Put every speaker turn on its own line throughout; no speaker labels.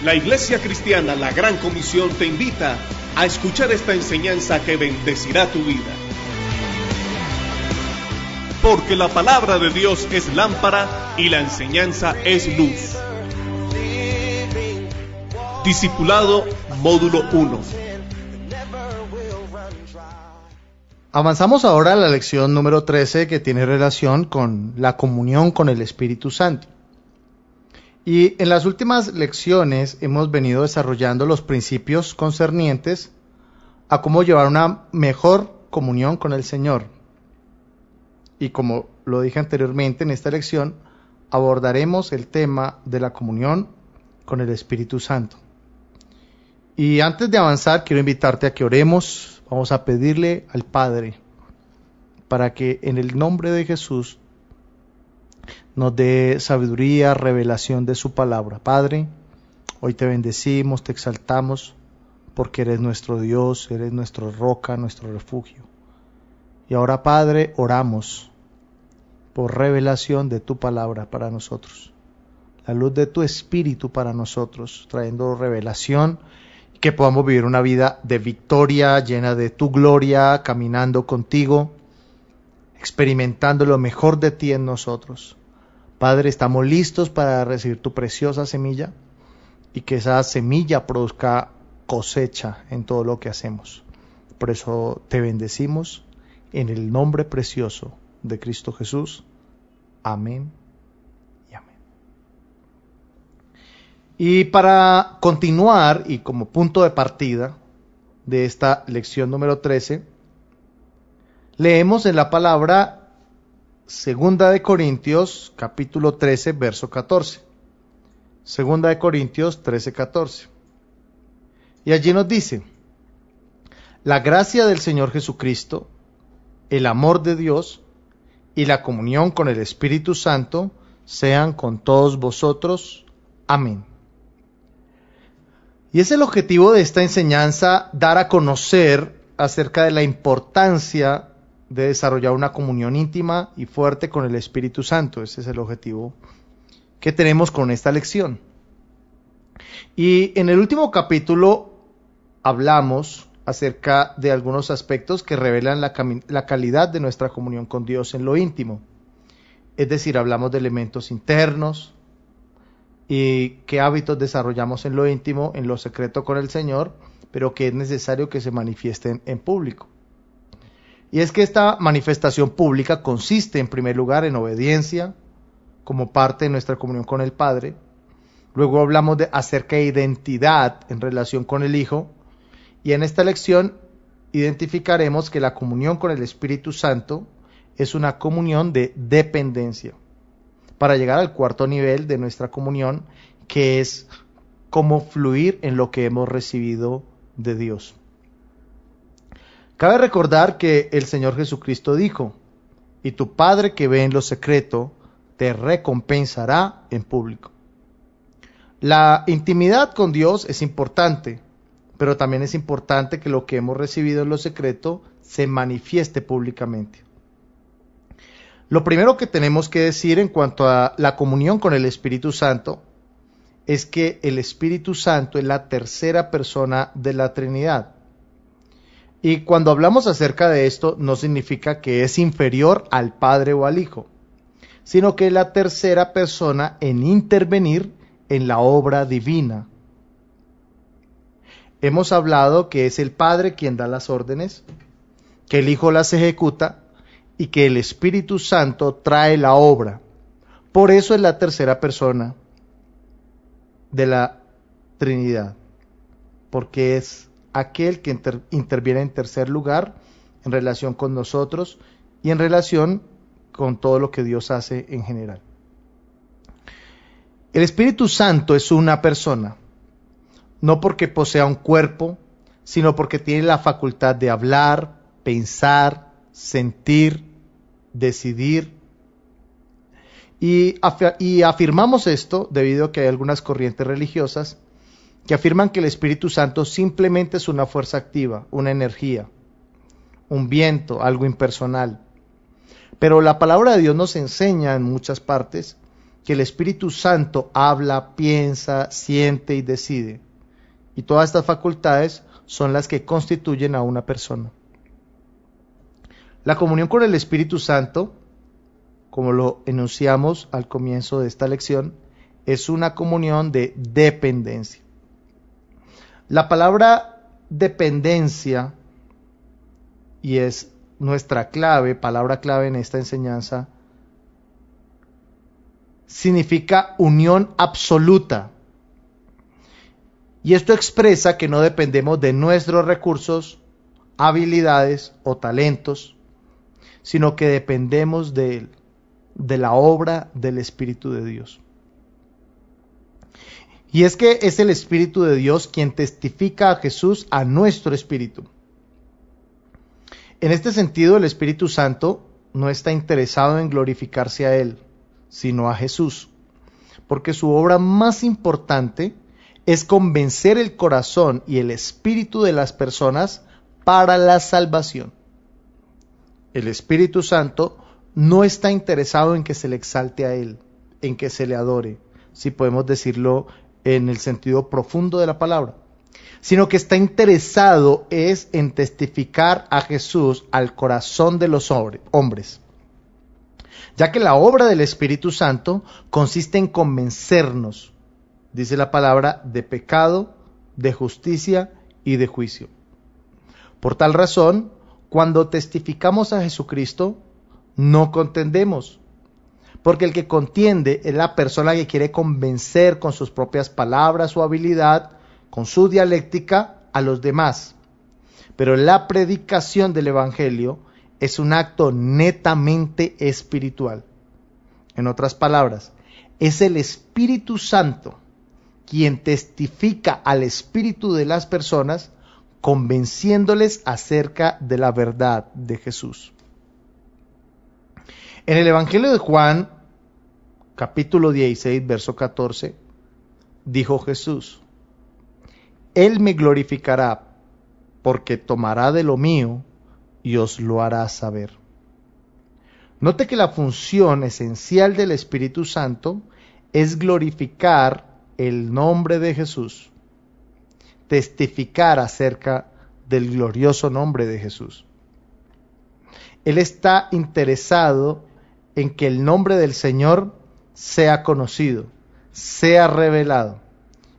La Iglesia Cristiana La Gran Comisión te invita a escuchar esta enseñanza que bendecirá tu vida. Porque la palabra de Dios es lámpara y la enseñanza es luz. Discipulado Módulo 1.
Avanzamos ahora a la lección número 13, que tiene relación con la comunión con el Espíritu Santo. Y en las últimas lecciones hemos venido desarrollando los principios concernientes a cómo llevar una mejor comunión con el Señor. Y como lo dije anteriormente, en esta lección abordaremos el tema de la comunión con el Espíritu Santo. Y antes de avanzar, quiero invitarte a que oremos. Vamos a pedirle al Padre para que en el nombre de Jesús nos dé sabiduría, revelación de su palabra. Padre, hoy te bendecimos, te exaltamos, porque eres nuestro Dios, eres nuestra roca, nuestro refugio. Y ahora, Padre, oramos por revelación de tu palabra para nosotros, la luz de tu Espíritu para nosotros, trayendo revelación, y que podamos vivir una vida de victoria, llena de tu gloria, caminando contigo, experimentando lo mejor de ti en nosotros. Padre, estamos listos para recibir tu preciosa semilla y que esa semilla produzca cosecha en todo lo que hacemos. Por eso te bendecimos en el nombre precioso de Cristo Jesús. Amén y amén. Y para continuar y como punto de partida de esta lección número 13, leemos en la palabra Segunda de Corintios, capítulo 13, verso 14. Segunda de Corintios 13, 14. Y allí nos dice: la gracia del Señor Jesucristo, el amor de Dios y la comunión con el Espíritu Santo sean con todos vosotros. Amén. Y es el objetivo de esta enseñanza dar a conocer acerca de la importancia de desarrollar una comunión íntima y fuerte con el Espíritu Santo. Ese es el objetivo que tenemos con esta lección. Y en el último capítulo hablamos acerca de algunos aspectos que revelan la calidad de nuestra comunión con Dios en lo íntimo. Es decir, hablamos de elementos internos y qué hábitos desarrollamos en lo íntimo, en lo secreto con el Señor, pero que es necesario que se manifiesten en público. Y es que esta manifestación pública consiste en primer lugar en obediencia como parte de nuestra comunión con el Padre. Luego hablamos acerca de identidad en relación con el Hijo. Y en esta lección identificaremos que la comunión con el Espíritu Santo es una comunión de dependencia, para llegar al cuarto nivel de nuestra comunión, que es cómo fluir en lo que hemos recibido de Dios. Cabe recordar que el Señor Jesucristo dijo: y tu Padre que ve en lo secreto te recompensará en público. La intimidad con Dios es importante, pero también es importante que lo que hemos recibido en lo secreto se manifieste públicamente. Lo primero que tenemos que decir en cuanto a la comunión con el Espíritu Santo es que el Espíritu Santo es la tercera persona de la Trinidad. Y cuando hablamos acerca de esto, no significa que es inferior al Padre o al Hijo, sino que es la tercera persona en intervenir en la obra divina. Hemos hablado que es el Padre quien da las órdenes, que el Hijo las ejecuta y que el Espíritu Santo trae la obra. Por eso es la tercera persona de la Trinidad, porque es aquel que interviene en tercer lugar en relación con nosotros y en relación con todo lo que Dios hace en general. El Espíritu Santo es una persona, no porque posea un cuerpo, sino porque tiene la facultad de hablar, pensar, sentir, decidir. Y afirmamos esto debido a que hay algunas corrientes religiosas que afirman que el Espíritu Santo simplemente es una fuerza activa, una energía, un viento, algo impersonal. Pero la palabra de Dios nos enseña en muchas partes que el Espíritu Santo habla, piensa, siente y decide. Y todas estas facultades son las que constituyen a una persona. La comunión con el Espíritu Santo, como lo enunciamos al comienzo de esta lección, es una comunión de dependencia. La palabra dependencia, y es nuestra palabra clave en esta enseñanza, significa unión absoluta. Y esto expresa que no dependemos de nuestros recursos, habilidades o talentos, sino que dependemos de Él, de la obra del Espíritu de Dios. Y es que es el Espíritu de Dios quien testifica a Jesús a nuestro espíritu. En este sentido, el Espíritu Santo no está interesado en glorificarse a Él, sino a Jesús, porque su obra más importante es convencer el corazón y el espíritu de las personas para la salvación. El Espíritu Santo no está interesado en que se le exalte a Él, en que se le adore, si podemos decirlo en el sentido profundo de la palabra, sino que está interesado es en testificar a Jesús al corazón de los hombres, ya que la obra del Espíritu Santo consiste en convencernos, dice la palabra, de pecado, de justicia y de juicio. Por tal razón, cuando testificamos a Jesucristo, no contendemos, porque el que contiende es la persona que quiere convencer con sus propias palabras o habilidad, con su dialéctica, a los demás. Pero la predicación del Evangelio es un acto netamente espiritual. En otras palabras, es el Espíritu Santo quien testifica al espíritu de las personas, convenciéndoles acerca de la verdad de Jesús. En el Evangelio de Juan, capítulo 16, verso 14, dijo Jesús: Él me glorificará, porque tomará de lo mío y os lo hará saber. Note que la función esencial del Espíritu Santo es glorificar el nombre de Jesús, testificar acerca del glorioso nombre de Jesús. Él está interesado en que el nombre del Señor sea conocido, sea revelado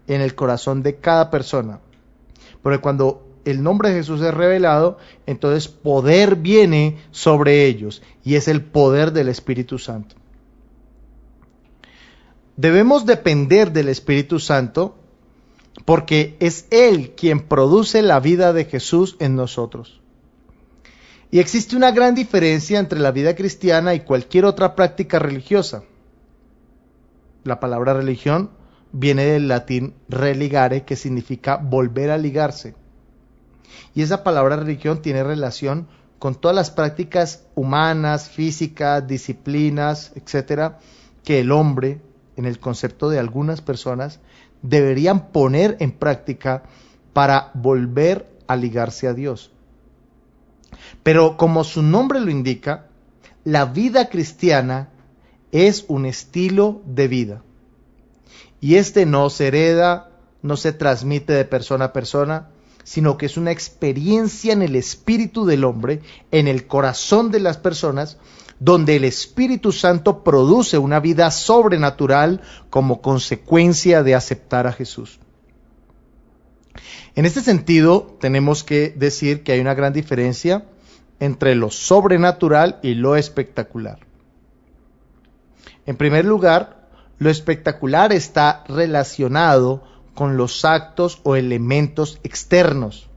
en el corazón de cada persona. Porque cuando el nombre de Jesús es revelado, entonces poder viene sobre ellos, y es el poder del Espíritu Santo. Debemos depender del Espíritu Santo porque es Él quien produce la vida de Jesús en nosotros. Y existe una gran diferencia entre la vida cristiana y cualquier otra práctica religiosa. La palabra religión viene del latín religare, que significa volver a ligarse. Y esa palabra religión tiene relación con todas las prácticas humanas, físicas, disciplinas, etcétera, que el hombre, en el concepto de algunas personas, deberían poner en práctica para volver a ligarse a Dios. Pero como su nombre lo indica, la vida cristiana es un estilo de vida. Y este no se hereda, no se transmite de persona a persona, sino que es una experiencia en el espíritu del hombre, en el corazón de las personas, donde el Espíritu Santo produce una vida sobrenatural como consecuencia de aceptar a Jesús. En este sentido, tenemos que decir que hay una gran diferencia entre lo sobrenatural y lo espectacular. En primer lugar, lo espectacular está relacionado con los actos o elementos externos.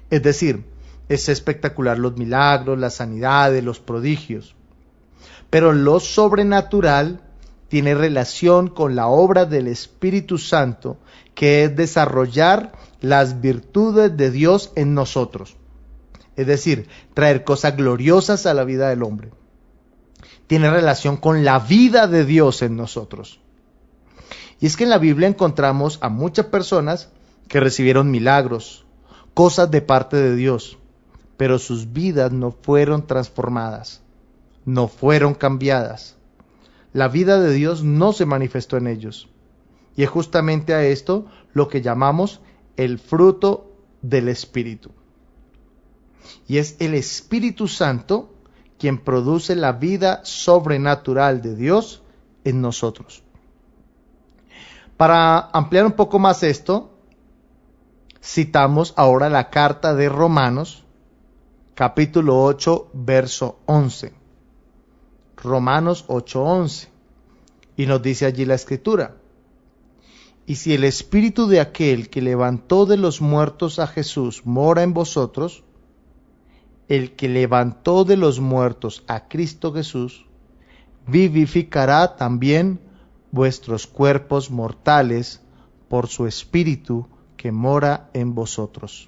Es decir, es espectacular los milagros, las sanidades, los prodigios. Pero lo sobrenatural tiene relación con la obra del Espíritu Santo, que es desarrollar las virtudes de Dios en nosotros. Es decir, traer cosas gloriosas a la vida del hombre. Tiene relación con la vida de Dios en nosotros. Y es que en la Biblia encontramos a muchas personas que recibieron milagros, cosas de parte de Dios, pero sus vidas no fueron transformadas, no fueron cambiadas. la vida de Dios no se manifestó en ellos. Y es justamente a esto lo que llamamos el fruto del Espíritu. Y es el Espíritu Santo quien produce la vida sobrenatural de Dios en nosotros. Para ampliar un poco más esto, citamos ahora la carta de Romanos, capítulo 8, verso 11. Romanos 8:11. Y nos dice allí la Escritura: y si el Espíritu de aquel que levantó de los muertos a Jesús mora en vosotros, el que levantó de los muertos a Cristo Jesús, vivificará también vuestros cuerpos mortales por su Espíritu que mora en vosotros.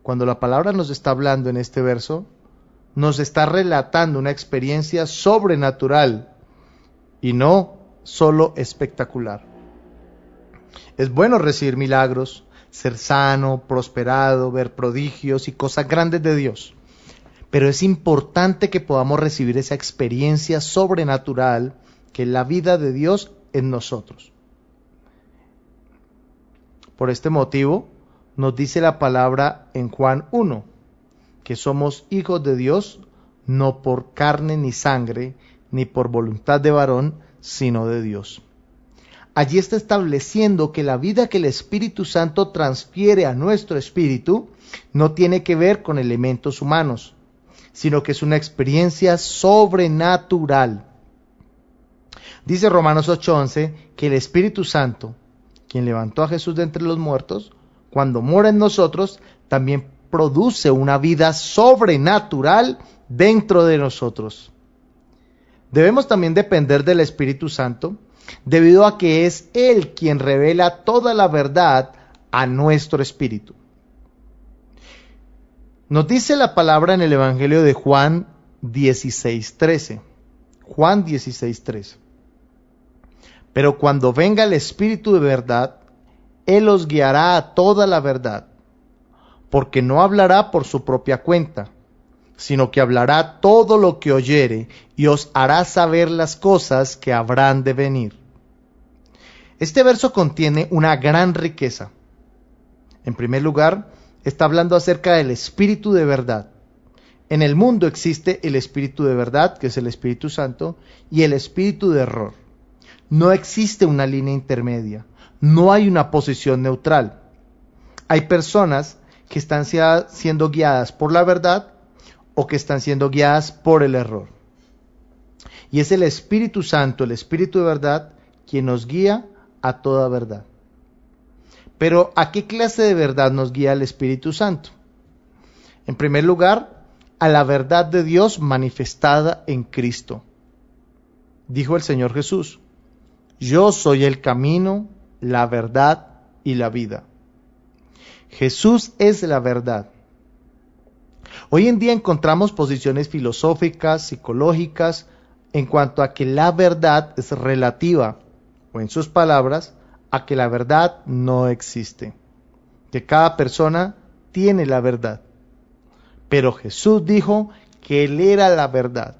Cuando la palabra nos está hablando en este verso, nos está relatando una experiencia sobrenatural y no solo espectacular. Es bueno recibir milagros, ser sano, prosperado, ver prodigios y cosas grandes de Dios. Pero es importante que podamos recibir esa experiencia sobrenatural que es la vida de Dios en nosotros. Por este motivo, nos dice la palabra en Juan 1, que somos hijos de Dios, no por carne ni sangre, ni por voluntad de varón, sino de Dios. Allí está estableciendo que la vida que el Espíritu Santo transfiere a nuestro espíritu no tiene que ver con elementos humanos, sino que es una experiencia sobrenatural. Dice Romanos 8:11 que el Espíritu Santo, quien levantó a Jesús de entre los muertos, cuando mora en nosotros, también produce una vida sobrenatural dentro de nosotros. Debemos también depender del Espíritu Santo, debido a que es Él quien revela toda la verdad a nuestro espíritu. Nos dice la palabra en el Evangelio de Juan 16:13. Juan 16:13. Pero cuando venga el Espíritu de verdad, Él os guiará a toda la verdad, porque no hablará por su propia cuenta, sino que hablará todo lo que oyere y os hará saber las cosas que habrán de venir. Este verso contiene una gran riqueza. En primer lugar, está hablando acerca del Espíritu de verdad. En el mundo existe el Espíritu de verdad, que es el Espíritu Santo, y el Espíritu de error. No existe una línea intermedia, no hay una posición neutral. Hay personas que están siendo guiadas por la verdad o que están siendo guiadas por el error. Y es el Espíritu Santo, el Espíritu de verdad, quien nos guía a toda verdad. Pero ¿a qué clase de verdad nos guía el Espíritu Santo? En primer lugar, a la verdad de Dios manifestada en Cristo. Dijo el Señor Jesús: yo soy el camino, la verdad y la vida. Jesús es la verdad. Hoy en día encontramos posiciones filosóficas, psicológicas, en cuanto a que la verdad es relativa, o en sus palabras, a que la verdad no existe, que cada persona tiene la verdad. Pero Jesús dijo que Él era la verdad.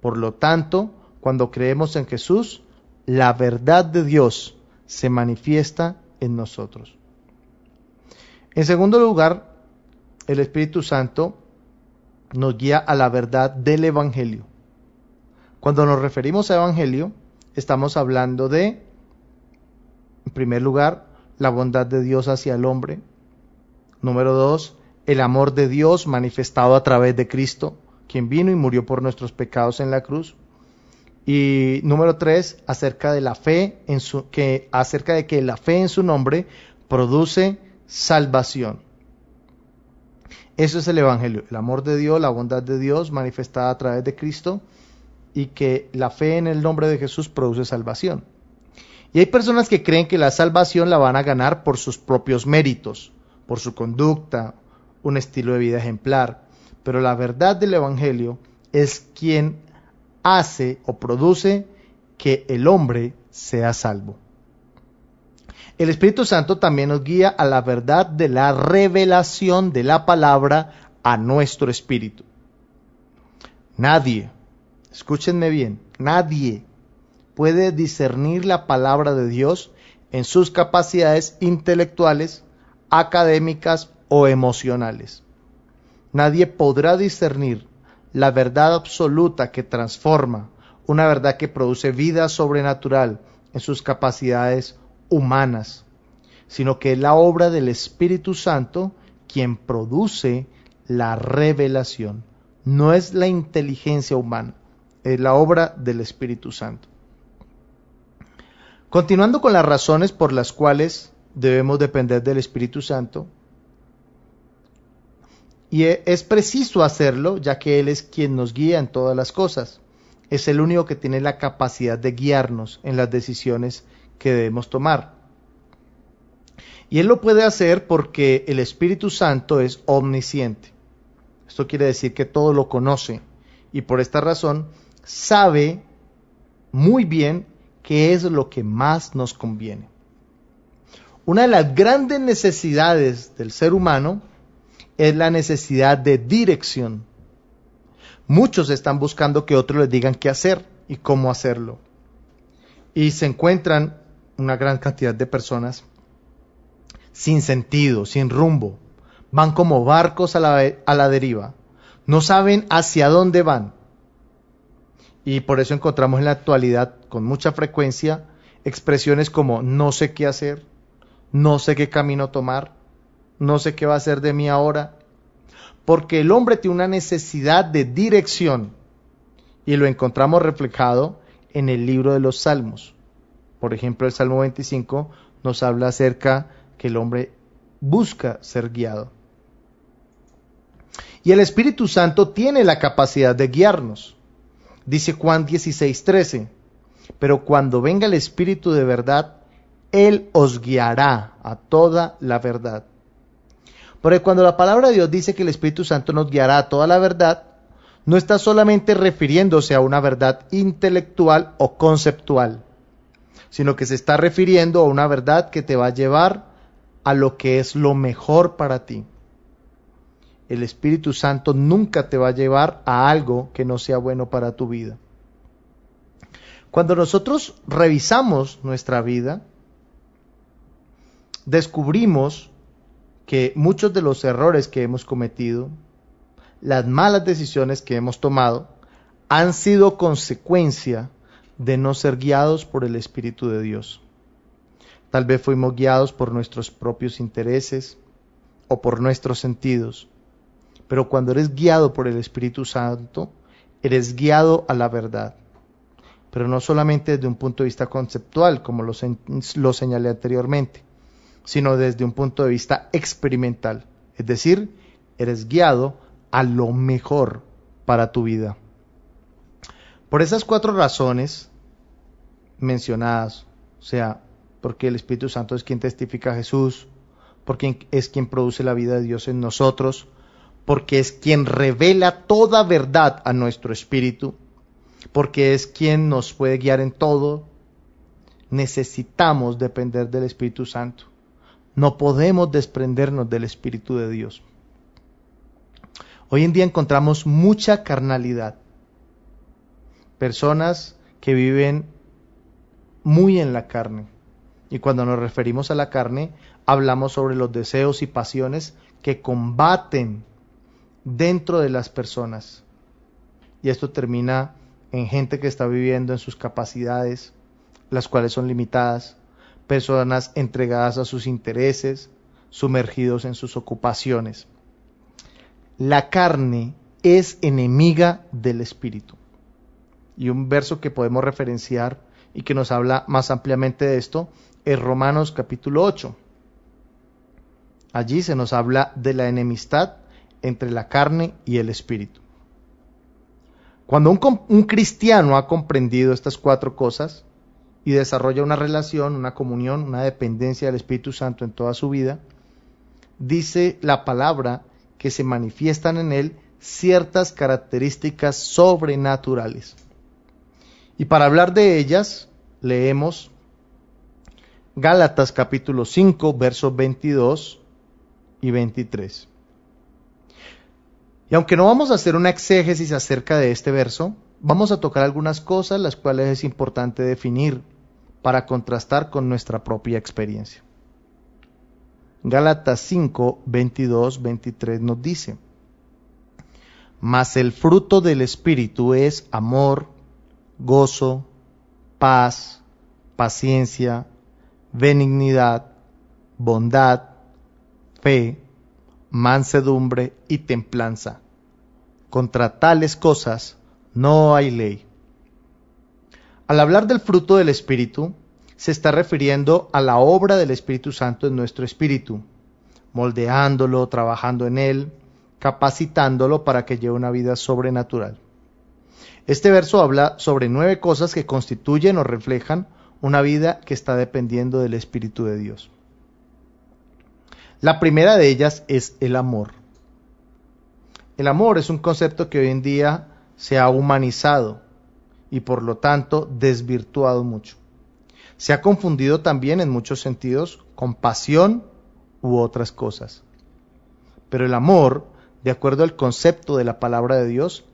Por lo tanto, cuando creemos en Jesús, la verdad de Dios se manifiesta en nosotros. En segundo lugar, el Espíritu Santo nos guía a la verdad del Evangelio. Cuando nos referimos a Evangelio, estamos hablando de, en primer lugar, la bondad de Dios hacia el hombre. Número 2, el amor de Dios manifestado a través de Cristo, quien vino y murió por nuestros pecados en la cruz. Y número 3, acerca de la fe acerca de que la fe en su nombre produce salvación. Eso es el Evangelio, el amor de Dios, la bondad de Dios manifestada a través de Cristo, y que la fe en el nombre de Jesús produce salvación. Y hay personas que creen que la salvación la van a ganar por sus propios méritos, por su conducta, un estilo de vida ejemplar. Pero la verdad del Evangelio es quien hace o produce que el hombre sea salvo. El Espíritu Santo también nos guía a la verdad de la revelación de la palabra a nuestro espíritu. Nadie, escúchenme bien, nadie puede discernir la palabra de Dios en sus capacidades intelectuales, académicas o emocionales. Nadie podrá discernir la verdad absoluta que transforma, una verdad que produce vida sobrenatural en sus capacidades humanas, sino que es la obra del Espíritu Santo quien produce la revelación. No es la inteligencia humana, es la obra del Espíritu Santo. Continuando con las razones por las cuales debemos depender del Espíritu Santo, y es preciso hacerlo, ya que Él es quien nos guía en todas las cosas. Es el único que tiene la capacidad de guiarnos en las decisiones que debemos tomar. Y Él lo puede hacer porque el Espíritu Santo es omnisciente. Esto quiere decir que todo lo conoce y por esta razón sabe muy bien qué es lo que más nos conviene. Una de las grandes necesidades del ser humano es la necesidad de dirección. Muchos están buscando que otros les digan qué hacer y cómo hacerlo. Y se encuentran una gran cantidad de personas sin sentido, sin rumbo. Van como barcos a la deriva. No saben hacia dónde van. Y por eso encontramos en la actualidad con mucha frecuencia expresiones como no sé qué hacer, no sé qué camino tomar, no sé qué va a hacer de mí ahora. Porque el hombre tiene una necesidad de dirección y lo encontramos reflejado en el libro de los Salmos. Por ejemplo, el Salmo 25 nos habla acerca que el hombre busca ser guiado. Y el Espíritu Santo tiene la capacidad de guiarnos. Dice Juan 16:13, pero cuando venga el Espíritu de verdad, Él os guiará a toda la verdad. Porque cuando la palabra de Dios dice que el Espíritu Santo nos guiará a toda la verdad, no está solamente refiriéndose a una verdad intelectual o conceptual, sino que se está refiriendo a una verdad que te va a llevar a lo que es lo mejor para ti. El Espíritu Santo nunca te va a llevar a algo que no sea bueno para tu vida. Cuando nosotros revisamos nuestra vida, descubrimos que muchos de los errores que hemos cometido, las malas decisiones que hemos tomado, han sido consecuencia de no ser guiados por el Espíritu de Dios. Tal vez fuimos guiados por nuestros propios intereses o por nuestros sentidos, pero cuando eres guiado por el Espíritu Santo, eres guiado a la verdad. Pero no solamente desde un punto de vista conceptual, como lo señalé anteriormente, sino desde un punto de vista experimental. Es decir, eres guiado a lo mejor para tu vida. Por esas 4 razones mencionadas, o sea, porque el Espíritu Santo es quien testifica a Jesús, porque es quien produce la vida de Dios en nosotros, porque es quien revela toda verdad a nuestro espíritu, porque es quien nos puede guiar en todo, necesitamos depender del Espíritu Santo. No podemos desprendernos del Espíritu de Dios. Hoy en día encontramos mucha carnalidad. Personas que viven muy en la carne. Y cuando nos referimos a la carne, hablamos sobre los deseos y pasiones que combaten dentro de las personas. Y esto termina en gente que está viviendo en sus capacidades, las cuales son limitadas, personas entregadas a sus intereses, sumergidos en sus ocupaciones. La carne es enemiga del espíritu. Y un verso que podemos referenciar y que nos habla más ampliamente de esto es Romanos capítulo 8. Allí se nos habla de la enemistad entre la carne y el espíritu. Cuando un cristiano ha comprendido estas 4 cosas y desarrolla una relación, una comunión, una dependencia del Espíritu Santo en toda su vida, dice la palabra que se manifiestan en él ciertas características sobrenaturales. Y para hablar de ellas, leemos Gálatas capítulo 5, versos 22 y 23. Y aunque no vamos a hacer una exégesis acerca de este verso, vamos a tocar algunas cosas las cuales es importante definir para contrastar con nuestra propia experiencia. Gálatas 5, 22, 23 nos dice: mas el fruto del Espíritu es amor, gozo, paz, paciencia, benignidad, bondad, fe, mansedumbre y templanza. Contra tales cosas no hay ley. Al hablar del fruto del Espíritu, se está refiriendo a la obra del Espíritu Santo en nuestro espíritu, moldeándolo, trabajando en él, capacitándolo para que lleve una vida sobrenatural. Este verso habla sobre 9 cosas que constituyen o reflejan una vida que está dependiendo del Espíritu de Dios. La primera de ellas es el amor. El amor es un concepto que hoy en día se ha humanizado y por lo tanto desvirtuado mucho. Se ha confundido también en muchos sentidos con pasión u otras cosas. Pero el amor, de acuerdo al concepto de la palabra de Dios,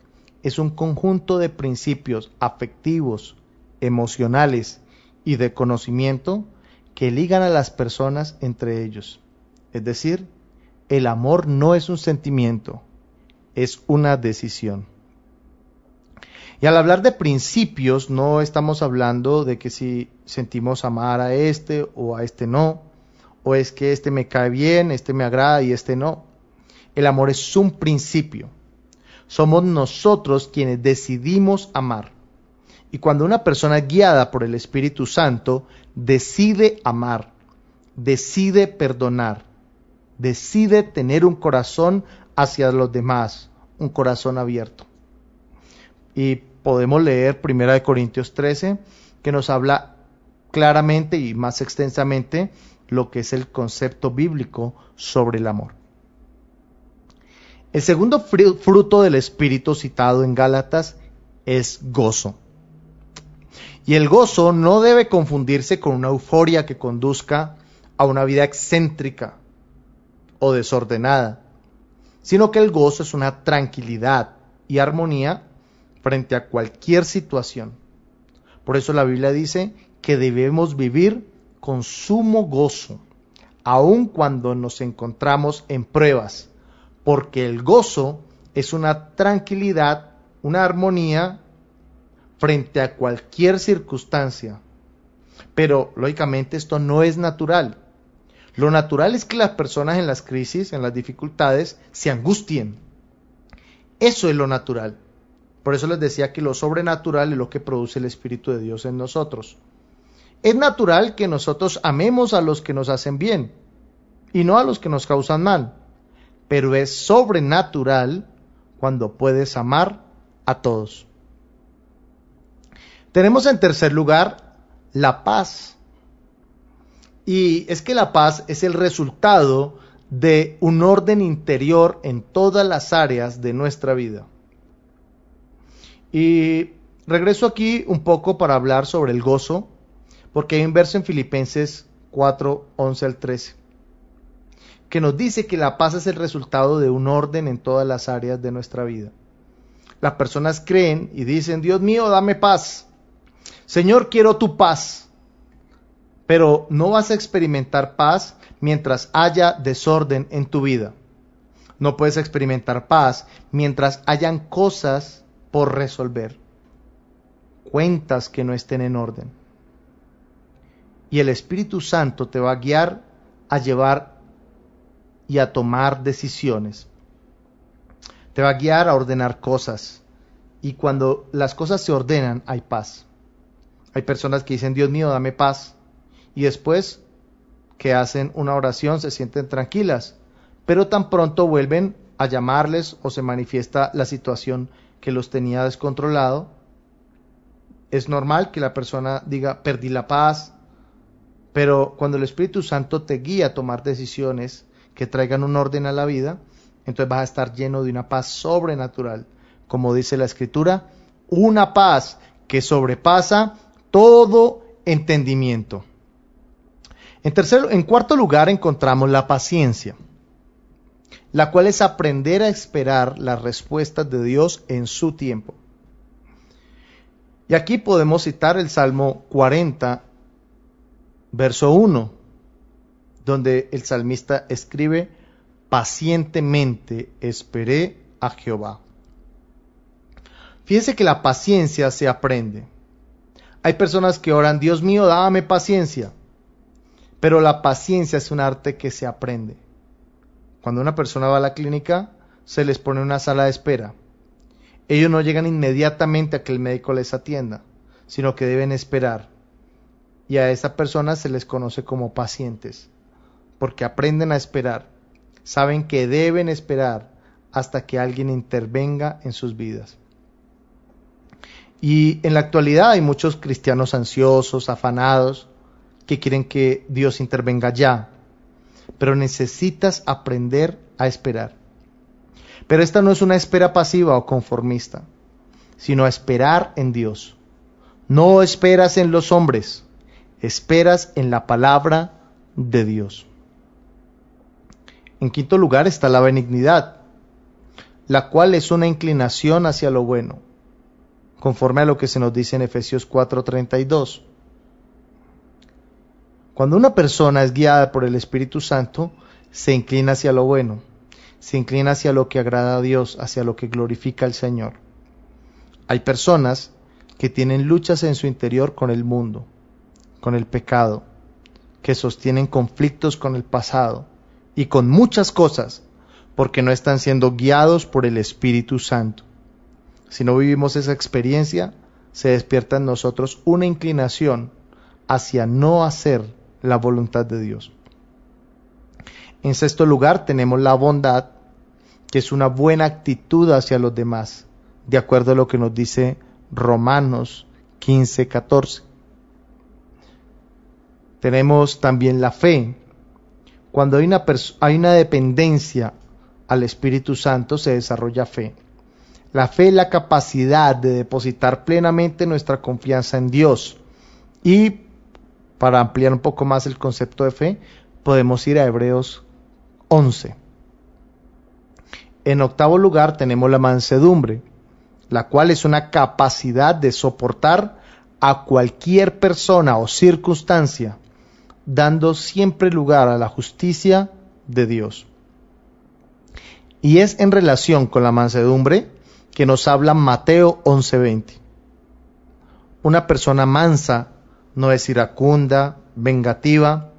es un conjunto de principios afectivos, emocionales y de conocimiento que ligan a las personas entre ellos. Es decir, el amor no es un sentimiento, es una decisión. Y al hablar de principios, no estamos hablando de que si sentimos amar a este o a este no, o es que este me cae bien, este me agrada y este no. El amor es un principio. Somos nosotros quienes decidimos amar. Y cuando una persona guiada por el Espíritu Santo decide amar, decide perdonar, decide tener un corazón hacia los demás, un corazón abierto. Y podemos leer 1 Corintios 13, que nos habla claramente y más extensamente lo que es el concepto bíblico sobre el amor. El segundo fruto del Espíritu citado en Gálatas es gozo. Y el gozo no debe confundirse con una euforia que conduzca a una vida excéntrica o desordenada, sino que el gozo es una tranquilidad y armonía frente a cualquier situación. Por eso la Biblia dice que debemos vivir con sumo gozo, aun cuando nos encontramos en pruebas, porque el gozo es una tranquilidad, una armonía frente a cualquier circunstancia. Pero, lógicamente, esto no es natural. Lo natural es que las personas en las crisis, en las dificultades, se angustien. Eso es lo natural. Por eso les decía que lo sobrenatural es lo que produce el Espíritu de Dios en nosotros. Es natural que nosotros amemos a los que nos hacen bien y no a los que nos causan mal. Pero es sobrenatural cuando puedes amar a todos. Tenemos en tercer lugar la paz. Y es que la paz es el resultado de un orden interior en todas las áreas de nuestra vida. Y regreso aquí un poco para hablar sobre el gozo, porque hay un verso en Filipenses 4, 11 al 13, que nos dice que la paz es el resultado de un orden en todas las áreas de nuestra vida. Las personas creen y dicen: Dios mío, dame paz. Señor, quiero tu paz. Pero no vas a experimentar paz mientras haya desorden en tu vida. No puedes experimentar paz mientras hayan cosas por resolver, cuentas que no estén en orden. Y el Espíritu Santo te va a guiar a llevar y a tomar decisiones. Te va a guiar a ordenar cosas. Y cuando las cosas se ordenan, hay paz. Hay personas que dicen: Dios mío, dame paz. Y después que hacen una oración se sienten tranquilas, pero tan pronto vuelven a llamarles o se manifiesta la situación que los tenía descontrolado. Es normal que la persona diga: perdí la paz. Pero cuando el Espíritu Santo te guía a tomar decisiones que traigan un orden a la vida, entonces vas a estar lleno de una paz sobrenatural. Como dice la Escritura, una paz que sobrepasa todo entendimiento. En cuarto lugar encontramos la paciencia, la cual es aprender a esperar las respuestas de Dios en su tiempo. Y aquí podemos citar el Salmo 40, verso 1, donde el salmista escribe: pacientemente esperé a Jehová. Fíjense que la paciencia se aprende. Hay personas que oran: Dios mío, dame paciencia. Pero la paciencia es un arte que se aprende. Cuando una persona va a la clínica, se les pone una sala de espera. Ellos no llegan inmediatamente a que el médico les atienda, sino que deben esperar. Y a esas personas se les conoce como pacientes, porque aprenden a esperar. Saben que deben esperar hasta que alguien intervenga en sus vidas. Y en la actualidad hay muchos cristianos ansiosos, afanados, que quieren que Dios intervenga ya. Pero necesitas aprender a esperar. Pero esta no es una espera pasiva o conformista, sino a esperar en Dios. No esperas en los hombres, esperas en la palabra de Dios. En quinto lugar está la benignidad, la cual es una inclinación hacia lo bueno, conforme a lo que se nos dice en Efesios 4:32. Cuando una persona es guiada por el Espíritu Santo, se inclina hacia lo bueno, se inclina hacia lo que agrada a Dios, hacia lo que glorifica al Señor. Hay personas que tienen luchas en su interior con el mundo, con el pecado, que sostienen conflictos con el pasado y con muchas cosas, porque no están siendo guiados por el Espíritu Santo. Si no vivimos esa experiencia, se despierta en nosotros una inclinación hacia no hacer la voluntad de Dios. En sexto lugar tenemos la bondad, que es una buena actitud hacia los demás, de acuerdo a lo que nos dice Romanos 15:14. Tenemos también la fe. Cuando hay una dependencia al Espíritu Santo, se desarrolla fe. La fe es la capacidad de depositar plenamente nuestra confianza en Dios. Y para ampliar un poco más el concepto de fe, podemos ir a Hebreos 11. En octavo lugar tenemos la mansedumbre, la cual es una capacidad de soportar a cualquier persona o circunstancia, dando siempre lugar a la justicia de Dios. Y es en relación con la mansedumbre que nos habla Mateo 11:20. Una persona mansa no es iracunda, vengativa,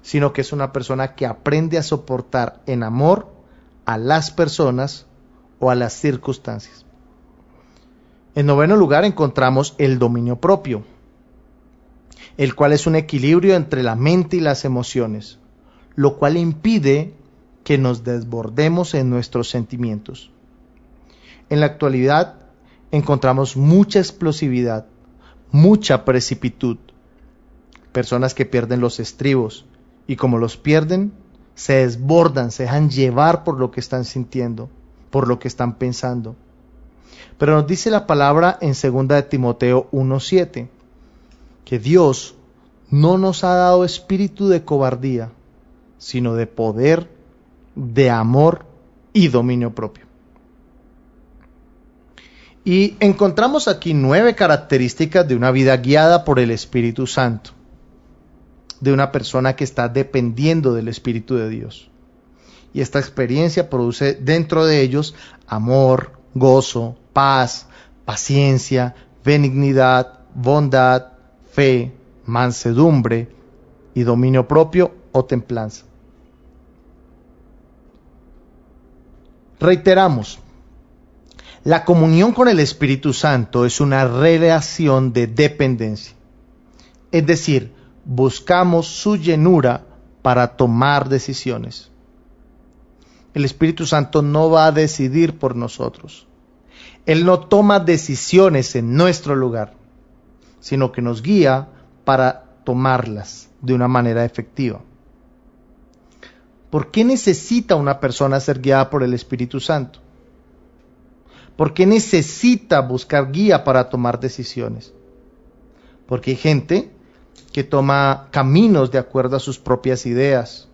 sino que es una persona que aprende a soportar en amor a las personas o a las circunstancias. En noveno lugar encontramos el dominio propio, el cual es un equilibrio entre la mente y las emociones, lo cual impide que nos desbordemos en nuestros sentimientos. En la actualidad encontramos mucha explosividad, mucha precipitud, personas que pierden los estribos y como los pierden, se desbordan, se dejan llevar por lo que están sintiendo, por lo que están pensando. Pero nos dice la palabra en 2 de Timoteo 1:7, que Dios no nos ha dado espíritu de cobardía, sino de poder, de amor y dominio propio. Y encontramos aquí 9 características de una vida guiada por el Espíritu Santo, de una persona que está dependiendo del Espíritu de Dios. Y esta experiencia produce dentro de ellos amor, gozo, paz, paciencia, benignidad, bondad, fe, mansedumbre y dominio propio o templanza. Reiteramos, la comunión con el Espíritu Santo es una relación de dependencia. Es decir, buscamos su llenura para tomar decisiones. El Espíritu Santo no va a decidir por nosotros. Él no toma decisiones en nuestro lugar, sino que nos guía para tomarlas de una manera efectiva. ¿Por qué necesita una persona ser guiada por el Espíritu Santo? ¿Por qué necesita buscar guía para tomar decisiones? Porque hay gente que toma caminos de acuerdo a sus propias ideas.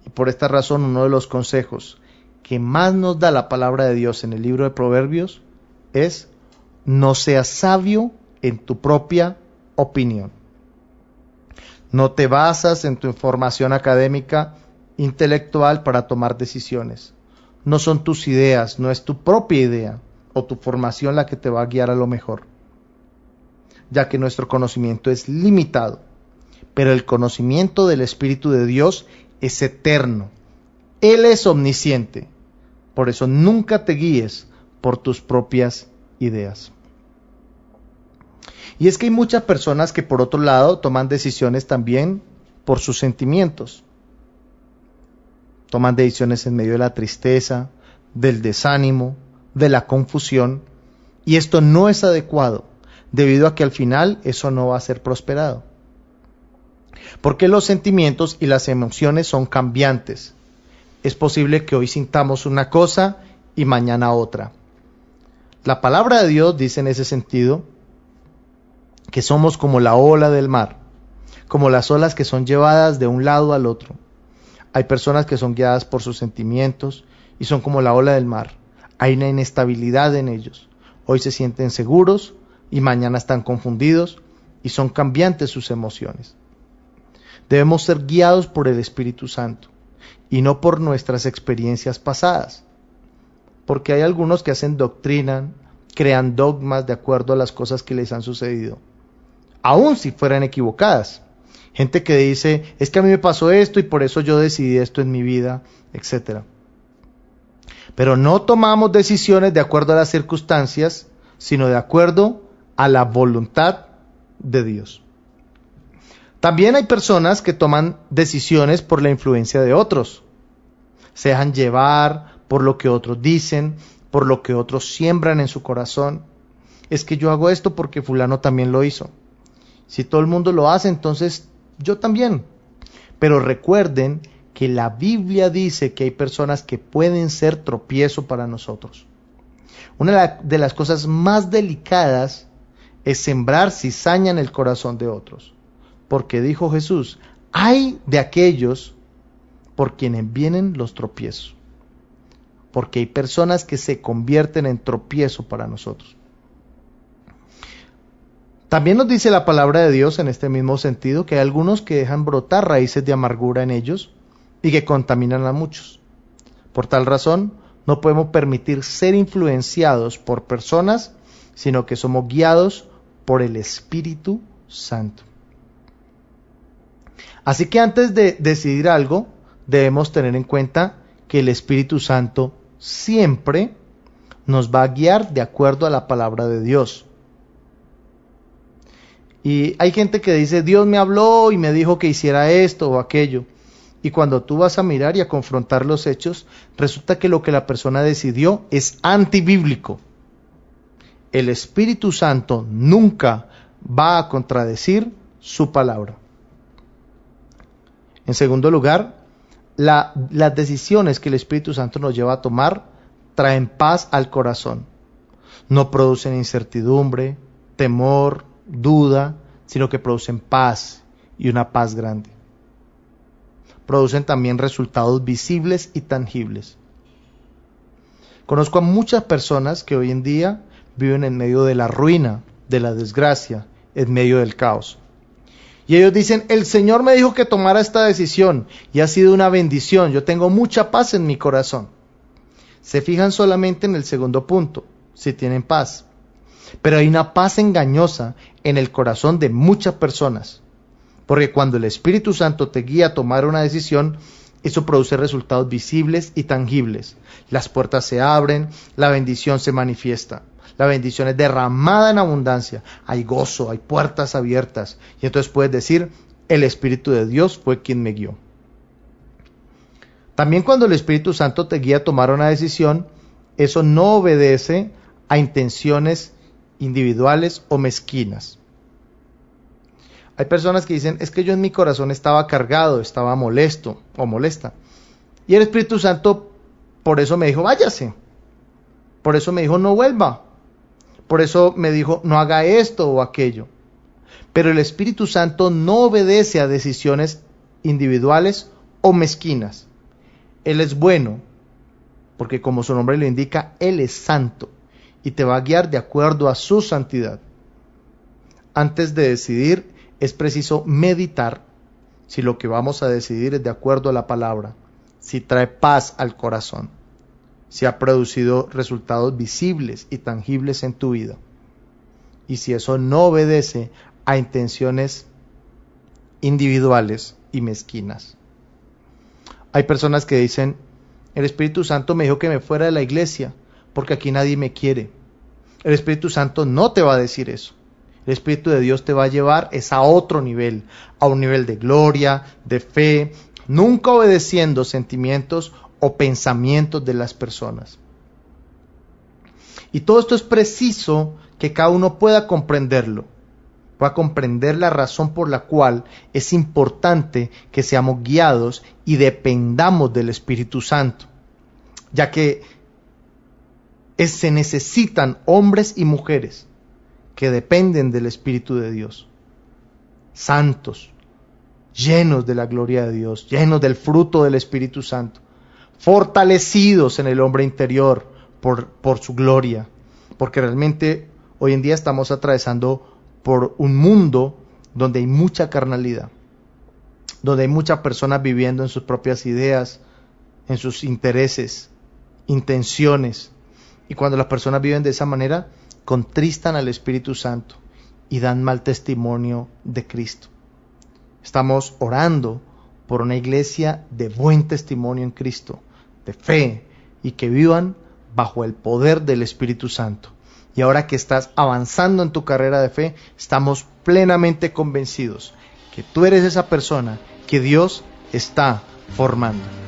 Y por esta razón, uno de los consejos que más nos da la palabra de Dios en el libro de Proverbios es: no seas sabio en tu propia opinión. No te basas en tu información académica, intelectual para tomar decisiones. No son tus ideas, no es tu propia idea o tu formación la que te va a guiar a lo mejor, ya que nuestro conocimiento es limitado, pero el conocimiento del Espíritu de Dios es eterno. Él es omnisciente, por eso nunca te guíes por tus propias ideas. Y es que hay muchas personas que por otro lado toman decisiones también por sus sentimientos. Toman decisiones en medio de la tristeza, del desánimo, de la confusión, y esto no es adecuado, debido a que al final eso no va a ser prosperado. Porque los sentimientos y las emociones son cambiantes. Es posible que hoy sintamos una cosa y mañana otra. La palabra de Dios dice en ese sentido que somos como la ola del mar, como las olas que son llevadas de un lado al otro. Hay personas que son guiadas por sus sentimientos y son como la ola del mar. Hay una inestabilidad en ellos. Hoy se sienten seguros y mañana están confundidos y son cambiantes sus emociones. Debemos ser guiados por el Espíritu Santo y no por nuestras experiencias pasadas. Porque hay algunos que hacen doctrina, crean dogmas de acuerdo a las cosas que les han sucedido, aun si fueran equivocadas. Gente que dice, es que a mí me pasó esto y por eso yo decidí esto en mi vida, etc. Pero no tomamos decisiones de acuerdo a las circunstancias, sino de acuerdo a la voluntad de Dios. También hay personas que toman decisiones por la influencia de otros. Se dejan llevar por lo que otros dicen, por lo que otros siembran en su corazón. Es que yo hago esto porque fulano también lo hizo. Si todo el mundo lo hace, entonces yo también. Pero recuerden que la Biblia dice que hay personas que pueden ser tropiezo para nosotros. Una de las cosas más delicadas es sembrar cizaña en el corazón de otros. Porque dijo Jesús, ay de aquellos por quienes vienen los tropiezos. Porque hay personas que se convierten en tropiezo para nosotros. También nos dice la palabra de Dios en este mismo sentido que hay algunos que dejan brotar raíces de amargura en ellos y que contaminan a muchos. Por tal razón, no podemos permitir ser influenciados por personas, sino que somos guiados por el Espíritu Santo. Así que antes de decidir algo, debemos tener en cuenta que el Espíritu Santo siempre nos va a guiar de acuerdo a la palabra de Dios. Y hay gente que dice, Dios me habló y me dijo que hiciera esto o aquello. Y cuando tú vas a mirar y a confrontar los hechos, resulta que lo que la persona decidió es antibíblico. El Espíritu Santo nunca va a contradecir su palabra. En segundo lugar, las decisiones que el Espíritu Santo nos lleva a tomar traen paz al corazón. No producen incertidumbre, temor, duda, sino que producen paz y una paz grande. Producen también resultados visibles y tangibles. Conozco a muchas personas que hoy en día viven en medio de la ruina, de la desgracia, en medio del caos. Y ellos dicen, el Señor me dijo que tomara esta decisión y ha sido una bendición, yo tengo mucha paz en mi corazón. Se fijan solamente en el segundo punto, si tienen paz. Pero hay una paz engañosa en el corazón de muchas personas. Porque cuando el Espíritu Santo te guía a tomar una decisión, eso produce resultados visibles y tangibles. Las puertas se abren, la bendición se manifiesta. La bendición es derramada en abundancia. Hay gozo, hay puertas abiertas. Y entonces puedes decir, el Espíritu de Dios fue quien me guió. También cuando el Espíritu Santo te guía a tomar una decisión, eso no obedece a intenciones individuales o mezquinas. Hay personas que dicen, es que yo en mi corazón estaba cargado, estaba molesto o molesta. Y el Espíritu Santo por eso me dijo, váyase. Por eso me dijo, no vuelva. Por eso me dijo, no haga esto o aquello. Pero el Espíritu Santo no obedece a decisiones individuales o mezquinas. Él es bueno, porque como su nombre lo indica, Él es santo. y te va a guiar de acuerdo a su santidad. Antes de decidir, es preciso meditar si lo que vamos a decidir es de acuerdo a la palabra, si trae paz al corazón, si ha producido resultados visibles y tangibles en tu vida, y si eso no obedece a intenciones individuales y mezquinas. Hay personas que dicen: el Espíritu Santo me dijo que me fuera de la iglesia porque aquí nadie me quiere. El Espíritu Santo no te va a decir eso. El Espíritu de Dios te va a llevar a otro nivel, a un nivel de gloria, de fe, nunca obedeciendo sentimientos o pensamientos de las personas. Y todo esto es preciso que cada uno pueda comprenderlo, pueda comprender la razón por la cual es importante que seamos guiados y dependamos del Espíritu Santo, ya que se necesitan hombres y mujeres que dependen del Espíritu de Dios, santos, llenos de la gloria de Dios, llenos del fruto del Espíritu Santo, fortalecidos en el hombre interior por su gloria, porque realmente hoy en día estamos atravesando por un mundo donde hay mucha carnalidad, donde hay muchas personas viviendo en sus propias ideas, en sus intereses, intenciones, y cuando las personas viven de esa manera, contristan al Espíritu Santo y dan mal testimonio de Cristo. Estamos orando por una iglesia de buen testimonio en Cristo, de fe, y que vivan bajo el poder del Espíritu Santo. Y ahora que estás avanzando en tu carrera de fe, estamos plenamente convencidos que tú eres esa persona que Dios está formando.